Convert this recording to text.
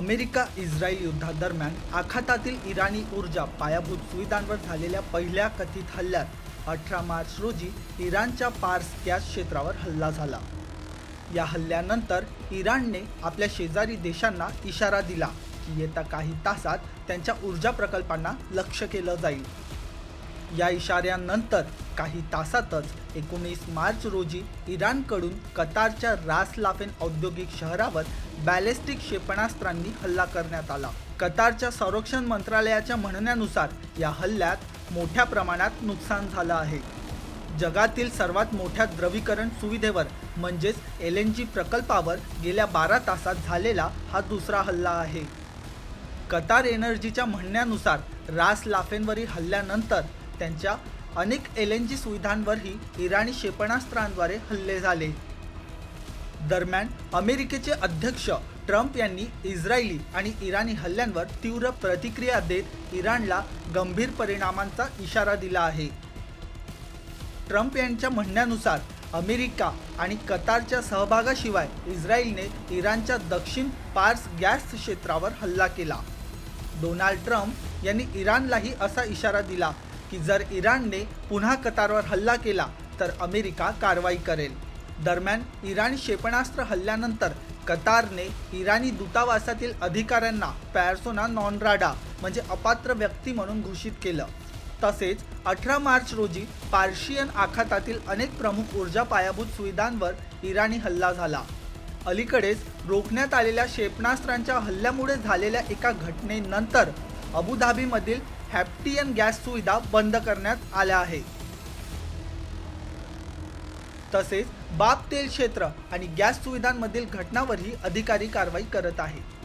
America Israel युद्धादरम्यान आखातातील इराणी ऊर्जा पायाभूत सुविधांवर झालेल्या पहिल्या कथित हल्ल्यात 18 मार्च रोजी इराणच्या पार्स गॅस क्षेत्रावर हल्ला झाला। या हल्ल्यानंतर इराणने आपल्या शेजारी देशांना इशारा दिला की येत्या काही तासात त्यांच्या ऊर्जा प्रकल्पांना लक्ष्य केलं जाईल। या इशाऱ्यानंतर काही तासातच 19 मार्च रोजी इराणकडून कतारच्या रास लाफेन औद्योगिक शहरावर बॅलिस्टिक क्षेपणास्त्रांनी हल्ला करण्यात आला। कतारच्या संरक्षण मंत्रालयाच्या म्हणण्यानुसार या हल्ल्यात मोठ्या प्रमाणात नुकसान झालं आहे। जगातील सर्वात मोठ्या द्रवीकरण सुविधेवर म्हणजेच LNG प्रकल्पावर गेल्या 12 तासात झालेला हा दुसरा हल्ला आहे। कतार एनर्जीच्या म्हणण्यानुसार रास लाफेनवरील हल्ल्यानंतर त्यांच्या अनेक LNG सुविधांवरही इराणी क्षेपणास्त्रांद्वारे हल्ले झाले। दरम्यान अमेरिकेचे अध्यक्ष ट्रम्प यांनी इस्रायली आणि इराणी हल्ल्यांवर तीव्र प्रतिक्रिया देत इराणला गंभीर परिणामांचा इशारा दिला आहे। ट्रम्प यांच्या म्हणण्यानुसार अमेरिका आणि कतारच्या सहभागाशिवाय इस्रायलने इराणच्या दक्षिण पार्स गॅस क्षेत्रावर हल्ला केला। डोनाल्ड ट्रम्प यांनी इराणलाही असा इशारा दिला की जर इराणने पुन्हा कतारवर हल्ला केला तर अमेरिका कारवाई करेल। दरम्यान इराणी क्षेपणास्त्र हल्ल्यानंतर कतारने इराणी दूतावासातील अधिकाऱ्यांना पर्सोना नॉन ग्राटा म्हणजे अपात्र व्यक्ती म्हणून घोषित केलं। तसेच 18 मार्च रोजी पार्शियन आखातातील अनेक प्रमुख ऊर्जा पायाभूत सुविधांवर इराणी हल्ला झाला। अलीकडेच रोखण्यात आलेल्या क्षेपणास्त्रांच्या हल्ल्यामुळे झालेल्या एका घटनेनंतर अबुधाबीमधील हॅप्टियन गॅस सुविधा बंद करण्यात आल्या आहे। तसेच बाब तेल क्षेत्र आणि गॅस सुविधांमधील घटनांवरही अधिकारी कारवाई करत आहेत।